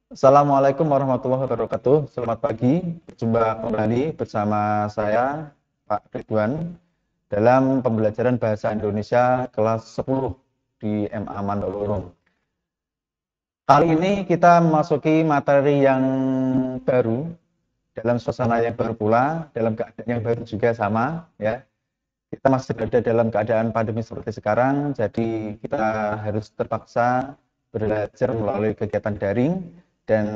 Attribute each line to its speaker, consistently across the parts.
Speaker 1: Assalamualaikum warahmatullahi wabarakatuh. Selamat pagi. Berjumpa kembali bersama saya, Pak Ridwan, dalam pembelajaran Bahasa Indonesia kelas 10 di MA Mandalurung. Kali ini kita memasuki materi yang baru, dalam suasana yang baru pula, dalam keadaan yang baru juga sama, ya. Kita masih berada dalam keadaan pandemi seperti sekarang, jadi kita harus terpaksa belajar melalui kegiatan daring, dan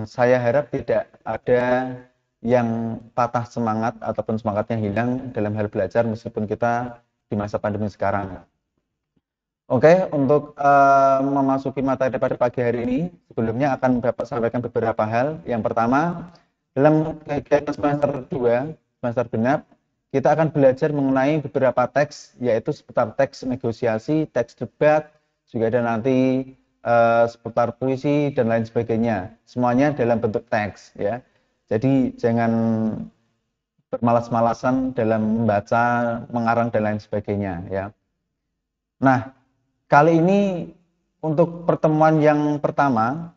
Speaker 1: saya harap tidak ada yang patah semangat ataupun semangatnya hilang dalam hal belajar meskipun kita di masa pandemi sekarang. Oke, untuk memasuki materi pada pagi hari ini, sebelumnya akan Bapak sampaikan beberapa hal. Yang pertama, dalam kegiatan semester 2, semester genap, kita akan belajar mengenai beberapa teks, yaitu seputar teks negosiasi, teks debat, juga ada nanti seputar puisi dan lain sebagainya. Semuanya dalam bentuk teks, ya. Jadi jangan bermalas-malasan dalam membaca, mengarang dan lain sebagainya, ya. Nah, kali ini untuk pertemuan yang pertama,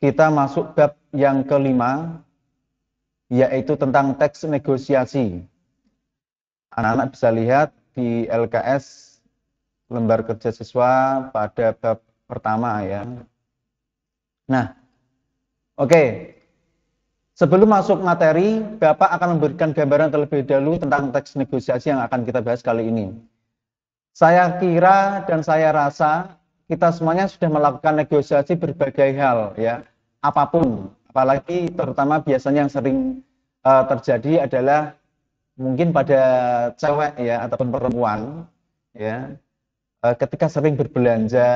Speaker 1: kita masuk bab yang kelima, yaitu tentang teks negosiasi. Anak-anak bisa lihat di LKS lembar kerja siswa pada bab pertama ya. Nah, oke. Sebelum masuk materi, Bapak akan memberikan gambaran terlebih dahulu tentang teks negosiasi yang akan kita bahas kali ini. Saya kira dan saya rasa kita semuanya sudah melakukan negosiasi berbagai hal ya, apapun, apalagi terutama biasanya yang sering terjadi adalah mungkin pada cewek ya ataupun perempuan ya, ketika sering berbelanja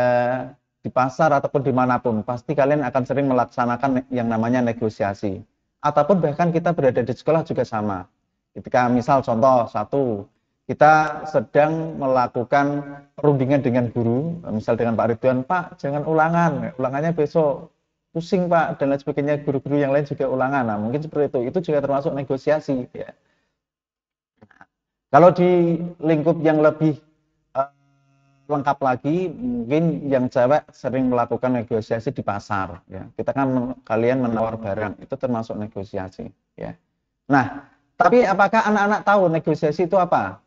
Speaker 1: di pasar ataupun dimanapun, pasti kalian akan sering melaksanakan yang namanya negosiasi. Ataupun bahkan kita berada di sekolah juga sama. Ketika misal contoh satu, kita sedang melakukan perundingan dengan guru, misal dengan Pak Ridwan, Pak jangan ulangan, ulangannya besok, pusing Pak, dan lain sebagainya, guru-guru yang lain juga ulangan. Nah mungkin seperti itu juga termasuk negosiasi. Ya. Kalau di lingkup yang lebih lengkap lagi, mungkin yang cewek sering melakukan negosiasi di pasar. Ya. Kita kan kalian menawar barang, itu termasuk negosiasi. Ya. Nah, tapi apakah anak-anak tahu negosiasi itu apa?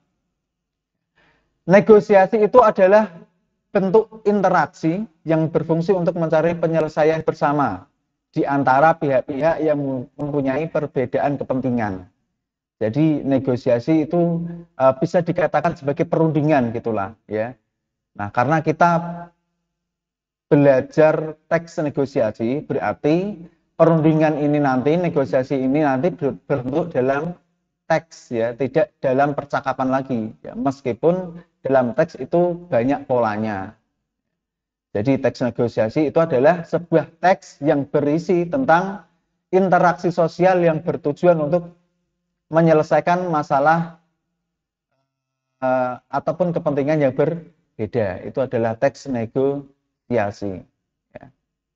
Speaker 1: Negosiasi itu adalah bentuk interaksi yang berfungsi untuk mencari penyelesaian bersama di antara pihak-pihak yang mempunyai perbedaan kepentingan. Jadi negosiasi itu bisa dikatakan sebagai perundingan gitulah ya. Nah, karena kita belajar teks negosiasi berarti perundingan ini nanti, negosiasi ini nanti berbentuk dalam teks ya, tidak dalam percakapan lagi ya, meskipun dalam teks itu banyak polanya. Jadi teks negosiasi itu adalah sebuah teks yang berisi tentang interaksi sosial yang bertujuan untuk menyelesaikan masalah ataupun kepentingan yang berbeda. Itu adalah teks negosiasi. Ya.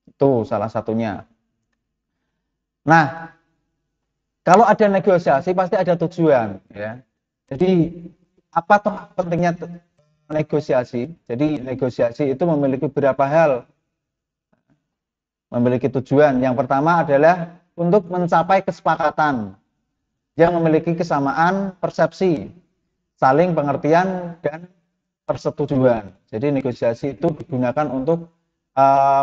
Speaker 1: Itu salah satunya. Nah, kalau ada negosiasi pasti ada tujuan. Ya. Jadi apa toh pentingnya negosiasi? Jadi negosiasi itu memiliki beberapa hal, memiliki tujuan. Yang pertama adalah untuk mencapai kesepakatan yang memiliki kesamaan persepsi, saling pengertian dan persetujuan. Jadi negosiasi itu digunakan untuk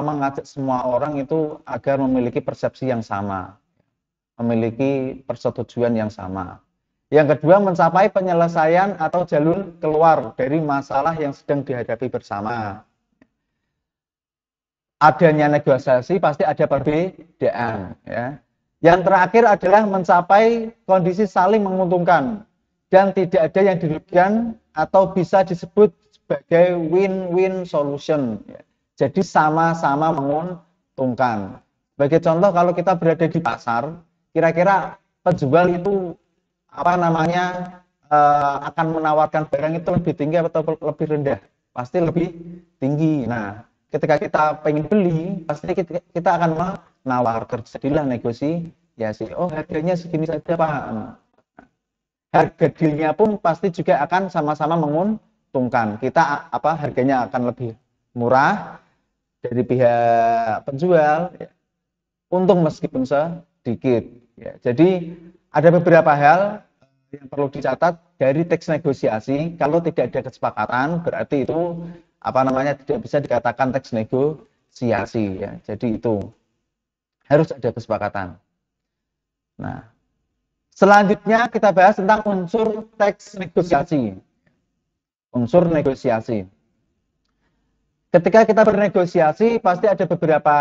Speaker 1: mengajak semua orang itu agar memiliki persepsi yang sama, memiliki persetujuan yang sama. Yang kedua, mencapai penyelesaian atau jalur keluar dari masalah yang sedang dihadapi bersama. Adanya negosiasi pasti ada perbedaan. Ya. Yang terakhir adalah mencapai kondisi saling menguntungkan dan tidak ada yang dirugikan atau bisa disebut sebagai win-win solution. Ya. Jadi sama-sama menguntungkan. Sebagai contoh, kalau kita berada di pasar, kira-kira penjual itu akan menawarkan barang itu lebih tinggi atau lebih rendah? Pasti lebih tinggi. Nah, ketika kita pengen beli, pasti kita akan menawarkan, jadilah negosiasi. Oh, harganya segini saja Pak. Harga dealnya pun pasti juga akan sama-sama menguntungkan. Kita harganya akan lebih murah, dari pihak penjual, ya, untung meskipun sedikit. Ya. Jadi ada beberapa hal yang perlu dicatat dari teks negosiasi. Kalau tidak ada kesepakatan, berarti itu tidak bisa dikatakan teks negosiasi. Ya. Jadi itu harus ada kesepakatan. Nah, selanjutnya kita bahas tentang unsur teks negosiasi. Unsur negosiasi. Ketika kita bernegosiasi, pasti ada beberapa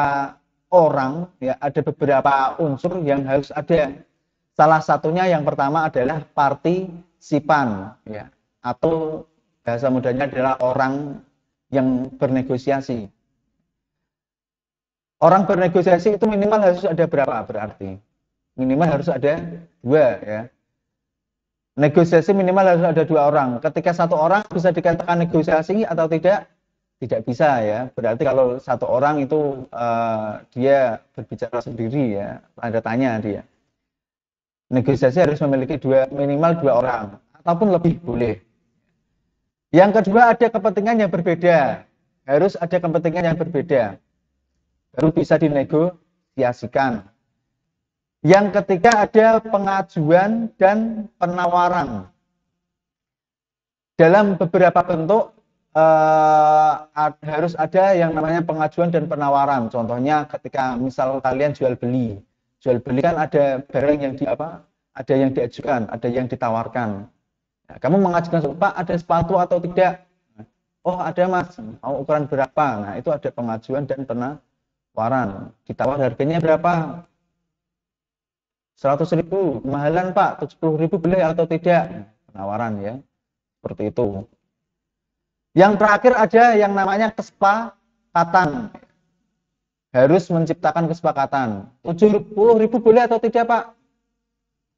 Speaker 1: orang, ya, ada beberapa unsur yang harus ada. Salah satunya yang pertama adalah partisipan, ya, atau bahasa mudahnya adalah orang yang bernegosiasi. Orang bernegosiasi itu minimal harus ada berapa berarti? Minimal harus ada 2, ya. Negosiasi minimal harus ada 2 orang. Ketika 1 orang bisa dikatakan negosiasi atau tidak? Tidak bisa, ya. Berarti kalau 1 orang itu dia berbicara sendiri, ya, tanda tanya dia. Negosiasi harus memiliki minimal 2 orang ataupun lebih boleh. Yang kedua, ada kepentingan yang berbeda. Harus ada kepentingan yang berbeda. Baru bisa dinegosiasikan. Yang ketiga, ada pengajuan dan penawaran. Dalam beberapa bentuk harus ada yang namanya pengajuan dan penawaran. Contohnya ketika misal kalian jual beli kan ada barang yang ada yang diajukan, ada yang ditawarkan. Nah, kamu mengajukan, Pak, ada sepatu atau tidak? Oh, ada, Mas. Mau ukuran berapa? Nah, itu ada pengajuan dan penawaran. Ditawar harganya berapa? 100.000. Mahalan, Pak. 70.000 boleh atau tidak? Penawaran, ya. Seperti itu. Yang terakhir ada yang namanya kesepakatan. Harus menciptakan kesepakatan. 70.000 boleh atau tidak, Pak?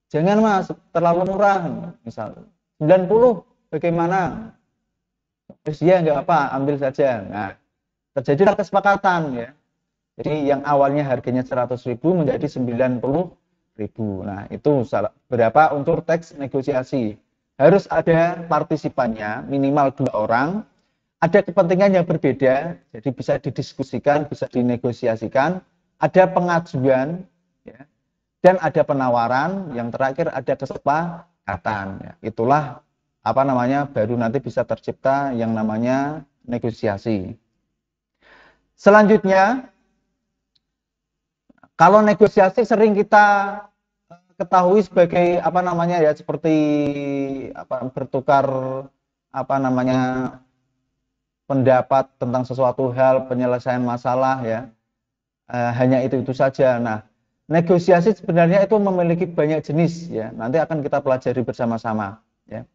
Speaker 1: Jangan, Mas, terlalu murah. Misal 90, bagaimana? Terus ya nggak apa, ambil saja. Nah, terjadilah kesepakatan, ya. Jadi yang awalnya harganya 100.000 menjadi 90.000. Nah, itu berapa unsur teks negosiasi. Harus ada partisipannya, minimal 2 orang. Ada kepentingan yang berbeda, jadi bisa didiskusikan, bisa dinegosiasikan. Ada pengajuan, ya, dan ada penawaran. Yang terakhir ada kesepakatan. Ya. Itulah baru nanti bisa tercipta yang namanya negosiasi. Selanjutnya, kalau negosiasi sering kita ketahui sebagai seperti bertukar pendapat tentang sesuatu hal, penyelesaian masalah, ya. Hanya itu saja. Nah, negosiasi sebenarnya itu memiliki banyak jenis, ya. Nanti akan kita pelajari bersama-sama, ya.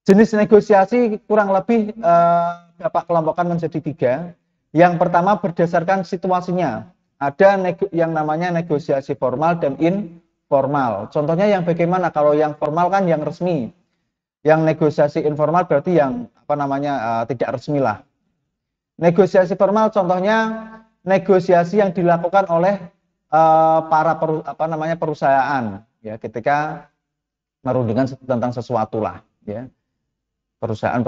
Speaker 1: Jenis negosiasi kurang lebih dapat kelompokkan menjadi 3. Yang pertama berdasarkan situasinya. Ada yang namanya negosiasi formal dan informal. Contohnya yang bagaimana? Kalau yang formal kan yang resmi. Yang negosiasi informal berarti yang tidak resmi lah. Negosiasi formal contohnya negosiasi yang dilakukan oleh para perusahaan, ya, ketika merundingkan tentang sesuatu lah, ya. Perusahaan,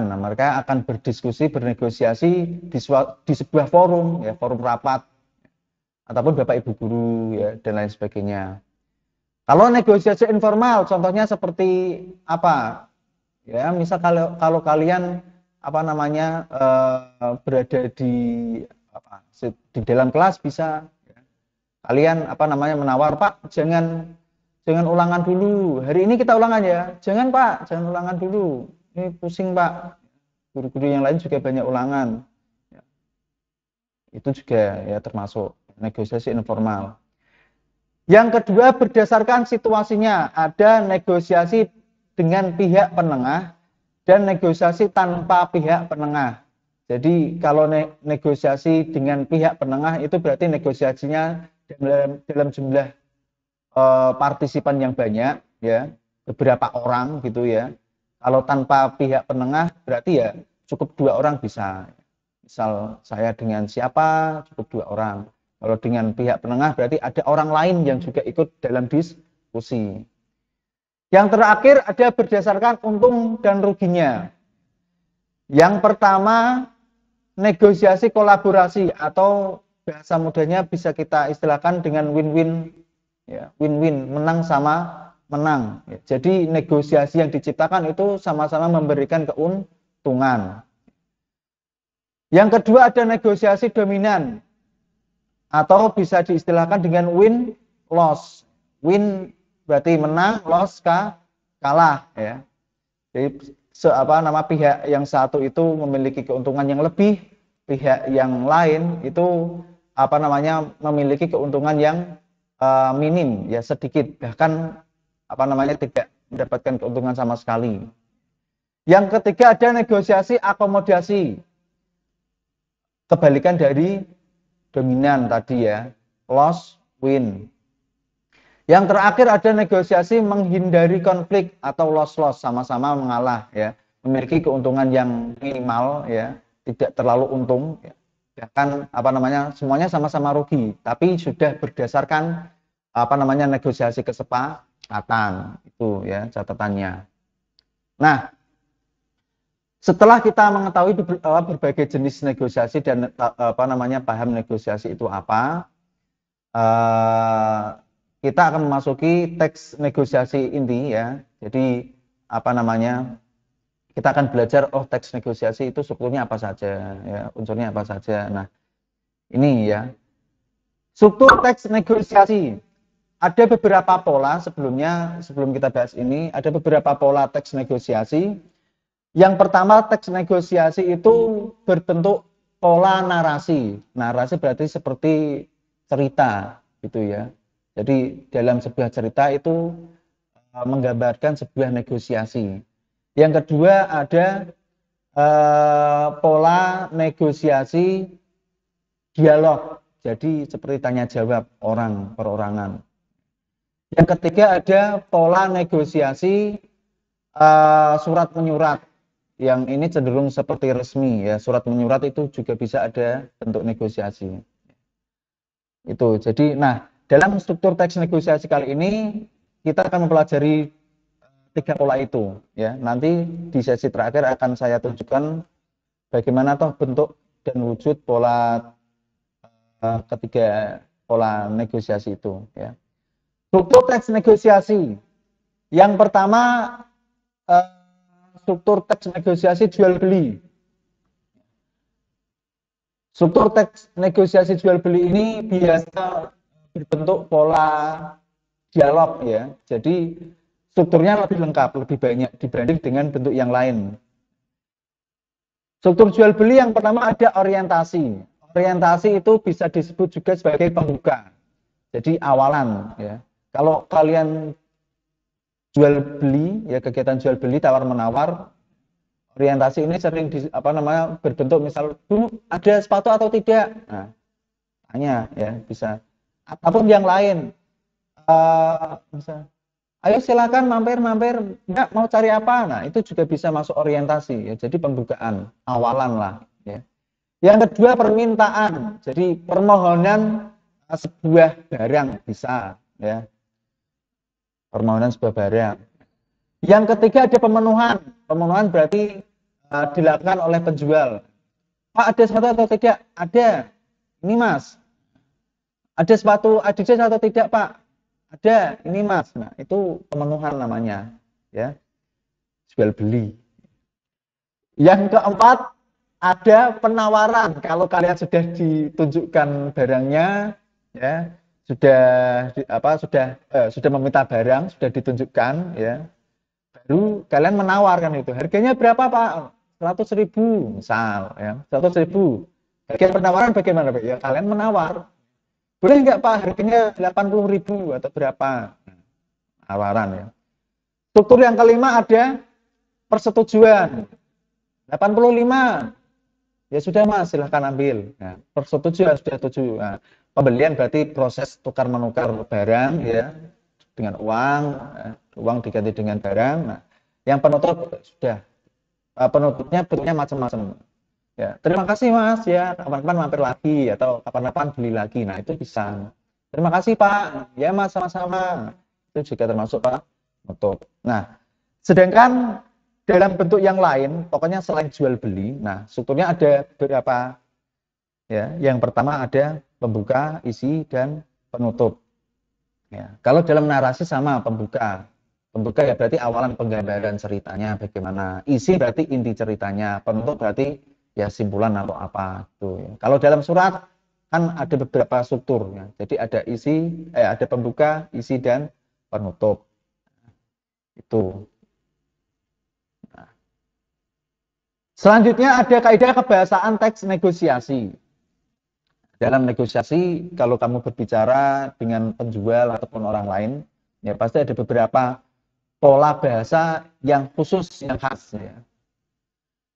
Speaker 1: nah, mereka akan berdiskusi, bernegosiasi di sebuah forum, ya, forum rapat, ataupun Bapak Ibu guru, ya, dan lain sebagainya. Kalau negosiasi informal, contohnya seperti apa? Ya, misal kalau kalian berada di dalam kelas bisa, ya, kalian menawar, Pak, jangan ulangan dulu. Hari ini kita ulangan, ya. Jangan, Pak, jangan ulangan dulu. Ini pusing, Pak. Guru-guru yang lain juga banyak ulangan. Ya. Itu juga, ya, termasuk negosiasi informal. Yang kedua berdasarkan situasinya. Ada negosiasi dengan pihak penengah dan negosiasi tanpa pihak penengah. Jadi kalau negosiasi dengan pihak penengah itu berarti negosiasinya dalam jumlah partisipan yang banyak, ya, beberapa orang gitu, ya. Kalau tanpa pihak penengah berarti, ya, cukup 2 orang bisa. Misal saya dengan siapa cukup 2 orang. Kalau dengan pihak penengah berarti ada orang lain yang juga ikut dalam diskusi. Yang terakhir ada berdasarkan untung dan ruginya. Yang pertama negosiasi kolaborasi atau bahasa mudahnya bisa kita istilahkan dengan win-win, ya, win-win, menang sama menang. Ya. Jadi negosiasi yang diciptakan itu sama-sama memberikan keuntungan. Yang kedua ada negosiasi dominan atau bisa diistilahkan dengan win-loss. Win berarti menang, loss kalah, ya. Jadi pihak yang satu itu memiliki keuntungan yang lebih, pihak yang lain itu memiliki keuntungan yang minim, ya, sedikit, bahkan tidak mendapatkan keuntungan sama sekali. Yang ketiga ada negosiasi akomodasi, kebalikan dari dominan tadi, ya, loss win. Yang terakhir ada negosiasi menghindari konflik atau loss-loss, sama-sama mengalah, ya, memiliki keuntungan yang minimal, ya, tidak terlalu untung, ya. Bahkan semuanya sama-sama rugi, tapi sudah berdasarkan negosiasi kesepakatan, itu, ya, catatannya. Nah, setelah kita mengetahui berbagai jenis negosiasi dan paham negosiasi itu apa, kita akan memasuki teks negosiasi inti, ya. Jadi kita akan belajar teks negosiasi itu strukturnya apa saja, ya, unsurnya apa saja. Nah, ini, ya, struktur teks negosiasi. Ada beberapa pola sebelum kita bahas ini, ada beberapa pola teks negosiasi. Yang pertama, teks negosiasi itu berbentuk pola narasi. Narasi berarti seperti cerita, gitu, ya. Jadi dalam sebuah cerita itu menggambarkan sebuah negosiasi. Yang kedua ada pola negosiasi dialog. Jadi seperti tanya jawab orang perorangan. Yang ketiga ada pola negosiasi surat menyurat. Yang ini cenderung seperti resmi, ya. Surat menyurat itu juga bisa ada bentuk negosiasi. Itu. Jadi, nah, dalam struktur teks negosiasi kali ini kita akan mempelajari 3 pola itu, ya. Nanti di sesi terakhir akan saya tunjukkan bagaimana bentuk dan wujud pola ketiga pola negosiasi itu, ya. Struktur teks negosiasi. Yang pertama struktur teks negosiasi jual beli. Struktur teks negosiasi jual beli ini biasa berbentuk pola dialog, ya. Jadi strukturnya lebih lengkap, lebih banyak dibanding dengan bentuk yang lain. Struktur jual beli yang pertama ada orientasi. Orientasi itu bisa disebut juga sebagai pembuka. Jadi awalan, ya. Kalau kalian jual beli, ya, kegiatan jual beli tawar menawar, orientasi ini sering berbentuk misal, Bu, ada sepatu atau tidak? Nah, tanya, ya, bisa. Ataupun yang lain, misal, ayo silakan mampir, enggak, mau cari apa? Nah, itu juga bisa masuk orientasi, ya. Jadi pembukaan, awalan lah, ya. Yang kedua permintaan, jadi permohonan sebuah barang bisa, ya. Permohonan sebuah barang. Yang ketiga ada pemenuhan. Pemenuhan berarti dilakukan oleh penjual. Pak, ada sepatu atau tidak? Ada. Ini, Mas. Ada sepatu Adidas atau tidak, Pak? Ada. Ini, Mas. Nah, itu pemenuhan namanya, ya. Jual beli. Yang keempat ada penawaran. Kalau kalian sudah ditunjukkan barangnya, ya, sudah meminta barang, sudah ditunjukkan, ya, baru kalian menawarkan itu. Harganya berapa, Pak? 100.000 misal, ya. 100.000. Bagian penawaran bagaimana, Pak? Ya, kalian menawar. Boleh enggak, Pak? Harganya 80.000 atau berapa? Tawaran, ya. Struktur yang kelima ada persetujuan. 85. Ya sudah, Mas, silahkan ambil. Nah, persetujuan sudah setuju. Nah, pembelian berarti proses tukar menukar barang, ya, dengan uang, uang diganti dengan barang. Nah, yang penutup sudah, penutupnya bentuknya macam-macam. Ya, terima kasih, Mas, ya, kapan-kapan mampir lagi atau kapan-kapan beli lagi. Nah, itu bisa. Terima kasih, Pak. Ya, Mas, sama-sama. Itu juga termasuk, Pak, penutup. Nah, sedangkan dalam bentuk yang lain, pokoknya selain jual beli. Nah, strukturnya ada beberapa ya. Yang pertama ada pembuka, isi, dan penutup. Ya. Kalau dalam narasi sama pembuka. Pembuka ya berarti awalan penggambaran ceritanya bagaimana. Isi berarti inti ceritanya. Penutup berarti ya simpulan atau apa itu. Ya. Kalau dalam surat kan ada beberapa struktur ya. Jadi ada ada pembuka, isi, dan penutup. Itu. Selanjutnya ada kaidah kebahasaan teks negosiasi. Dalam negosiasi, kalau kamu berbicara dengan penjual ataupun orang lain, ya pasti ada beberapa pola bahasa yang khusus, yang khas. Ya.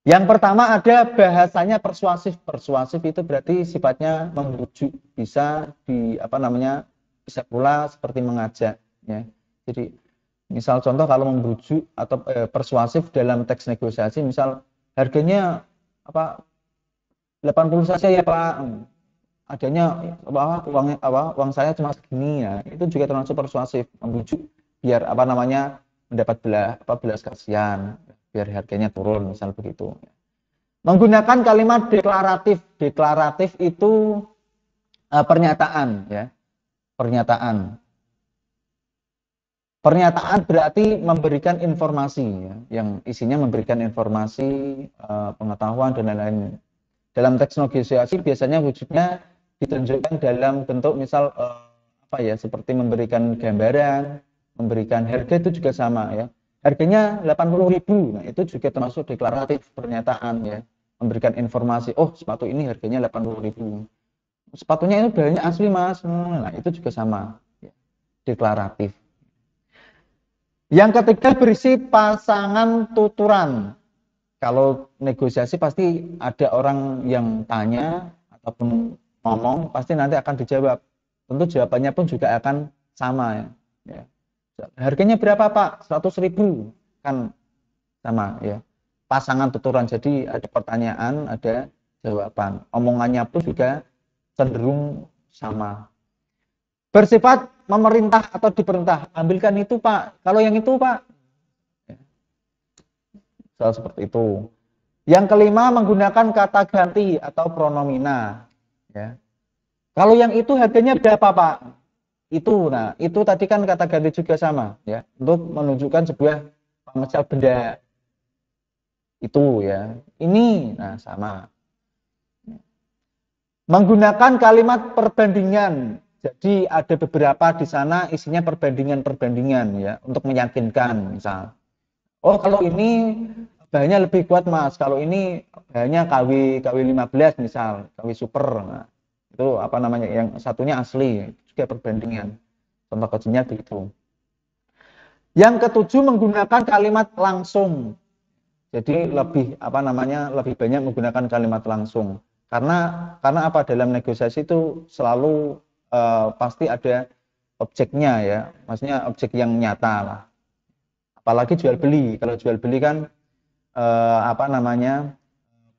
Speaker 1: Yang pertama ada bahasanya persuasif. Persuasif itu berarti sifatnya membujuk, bisa bisa pula seperti mengajak. Ya. Jadi misal contoh kalau membujuk atau persuasif dalam teks negosiasi, misal harganya 80 saja ya Pak, adanya uang saya cuma segini ya, itu juga termasuk persuasif, membujuk biar mendapat belas kasihan, biar harganya turun misal begitu. Menggunakan kalimat deklaratif. Deklaratif itu pernyataan ya, pernyataan. Pernyataan berarti memberikan informasi ya, yang isinya memberikan informasi, pengetahuan dan lain-lain. Dalam teks negosiasi biasanya wujudnya ditunjukkan dalam bentuk misal seperti memberikan gambaran, memberikan harga, itu juga sama ya. Harganya 80.000. Nah, itu juga termasuk deklaratif, pernyataan ya. Memberikan informasi, oh sepatu ini harganya 80.000. Sepatunya itu bahannya asli Mas. Nah, itu juga sama ya. Deklaratif. Yang ketiga berisi pasangan tuturan. Kalau negosiasi pasti ada orang yang tanya ataupun ngomong, pasti nanti akan dijawab. Tentu jawabannya pun juga akan sama ya. Harganya berapa Pak? 100.000. Kan sama ya. Pasangan tuturan, jadi ada pertanyaan, ada jawaban. Omongannya pun juga cenderung sama. Bersifat memerintah atau diperintah, ambilkan itu Pak, kalau yang itu Pak. Seperti itu. Yang kelima menggunakan kata ganti atau pronomina. Ya. Kalau yang itu harganya berapa Pak? Itu, nah itu tadi kan kata ganti juga sama, ya, untuk menunjukkan sebuah pangcal benda. Itu ya. Ini, nah sama. Menggunakan kalimat perbandingan. Jadi ada beberapa di sana isinya perbandingan-perbandingan ya, untuk meyakinkan misal. Oh, kalau ini bahannya lebih kuat Mas, kalau ini bahannya KW 15 misal, KW super. Nah, itu yang satunya asli, juga perbandingan. Contoh kecilnya begitu. Yang ketujuh menggunakan kalimat langsung. Jadi lebih lebih banyak menggunakan kalimat langsung. Karena apa, dalam negosiasi itu selalu pasti ada objeknya ya, maksudnya objek yang nyata lah. Apalagi jual beli. Kalau jual beli kan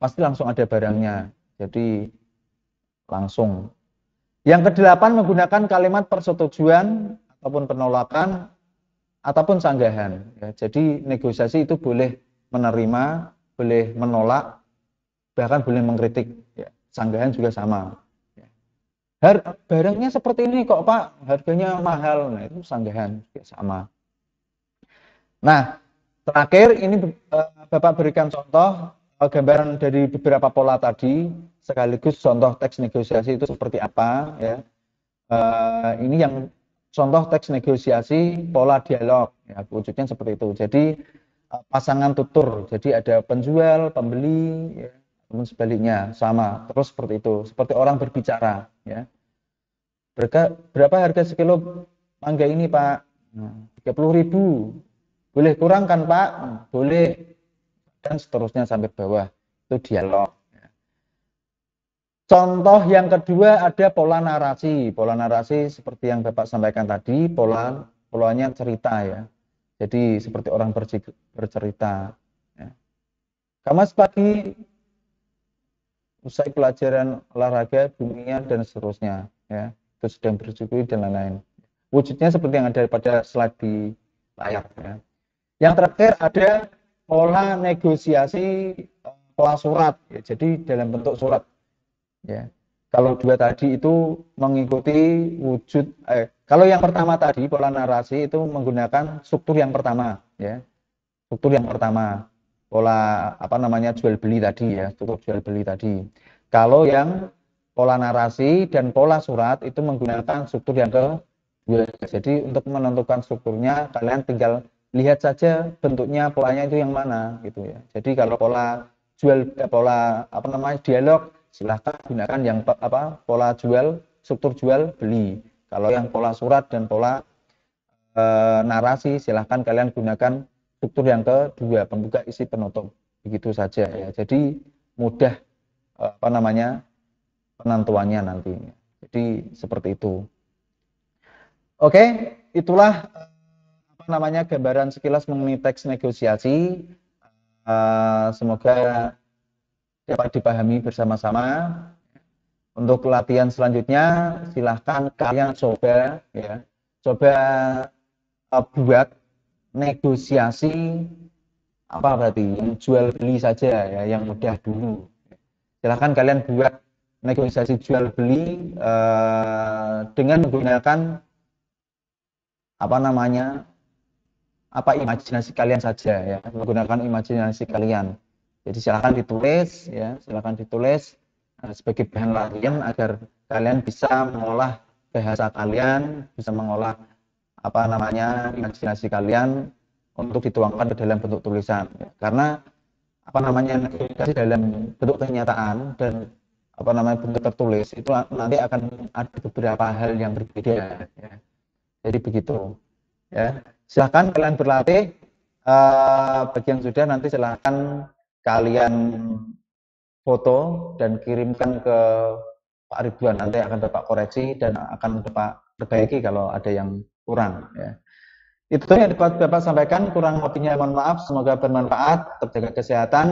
Speaker 1: pasti langsung ada barangnya. Jadi langsung. Yang kedelapan menggunakan kalimat persetujuan ataupun penolakan ataupun sanggahan. Ya, jadi negosiasi itu boleh menerima, boleh menolak, bahkan boleh mengkritik. Ya, sanggahan juga sama. Barangnya seperti ini kok Pak, harganya mahal. Nah itu sanggahan juga sama. Nah, terakhir ini Bapak berikan contoh gambaran dari beberapa pola tadi, sekaligus contoh teks negosiasi itu seperti apa ya. Ini yang contoh teks negosiasi pola dialog ya, wujudnya seperti itu. Jadi pasangan tutur, jadi ada penjual, pembeli ya, namun sebaliknya sama, terus seperti itu, seperti orang berbicara ya. Berapa harga sekilo mangga ini Pak? 30.000. Boleh kurang kan Pak? Boleh. Dan seterusnya sampai bawah. Itu dialog. Contoh yang kedua ada pola narasi. Pola narasi seperti yang Bapak sampaikan tadi, polanya cerita ya. Jadi seperti orang bercerita. Ya. Kamas pagi usai pelajaran olahraga, dunia dan seterusnya. Ya. Itu sedang bersyukuri dan lain-lain. Wujudnya seperti yang ada pada slide di layar. Ya. Yang terakhir ada pola negosiasi pola surat ya. Jadi dalam bentuk surat ya. Kalau dua tadi itu mengikuti wujud kalau yang pertama tadi pola narasi itu menggunakan struktur yang pertama ya. Struktur yang pertama pola apa namanya jual beli tadi ya, struktur jual beli tadi. Kalau yang pola narasi dan pola surat itu menggunakan struktur yang kedua. Jadi untuk menentukan strukturnya kalian tinggal lihat saja bentuknya polanya itu yang mana gitu ya. Jadi kalau pola apa namanya dialog silahkan gunakan yang apa pola jual struktur jual beli. Kalau yang pola surat dan pola narasi silahkan kalian gunakan struktur yang kedua pembuka isi penutup begitu saja ya. Jadi mudah apa namanya penentuannya nanti. Jadi seperti itu. Oke, itulah apa namanya gambaran sekilas mengenai teks negosiasi. Semoga dapat dipahami bersama-sama. Untuk latihan selanjutnya silahkan kalian coba ya, coba buat negosiasi apa berarti yang jual beli saja ya, yang mudah dulu. Silahkan kalian buat negosiasi jual beli dengan menggunakan apa namanya apa imajinasi kalian saja ya, menggunakan imajinasi kalian. Jadi silahkan ditulis ya, silahkan ditulis sebagai bahan latihan agar kalian bisa mengolah bahasa kalian, bisa mengolah apa namanya imajinasi kalian untuk dituangkan ke dalam bentuk tulisan. Karena apa namanya negosiasi dalam bentuk kenyataan dan apa namanya bentuk tertulis itu nanti akan ada beberapa hal yang berbeda. Ya. Jadi begitu. Ya, silahkan kalian berlatih. Bagi yang sudah nanti silahkan kalian foto dan kirimkan ke Pak Ridwan. Nanti akan Bapak koreksi dan akan Bapak perbaiki kalau ada yang kurang. Ya. Itu yang dapat Bapak sampaikan, kurang lebihnya mohon maaf, semoga bermanfaat, tetap jaga kesehatan,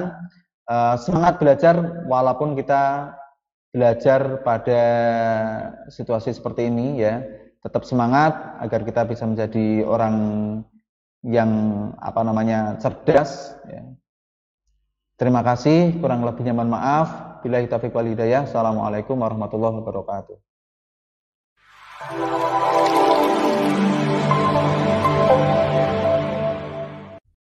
Speaker 1: semangat belajar walaupun kita belajar pada situasi seperti ini ya, tetap semangat agar kita bisa menjadi orang yang apa namanya cerdas ya. Terima kasih, kurang lebihnya mohon maaf. Billahi taufiq wal hidayah. Assalamualaikum warahmatullahi wabarakatuh.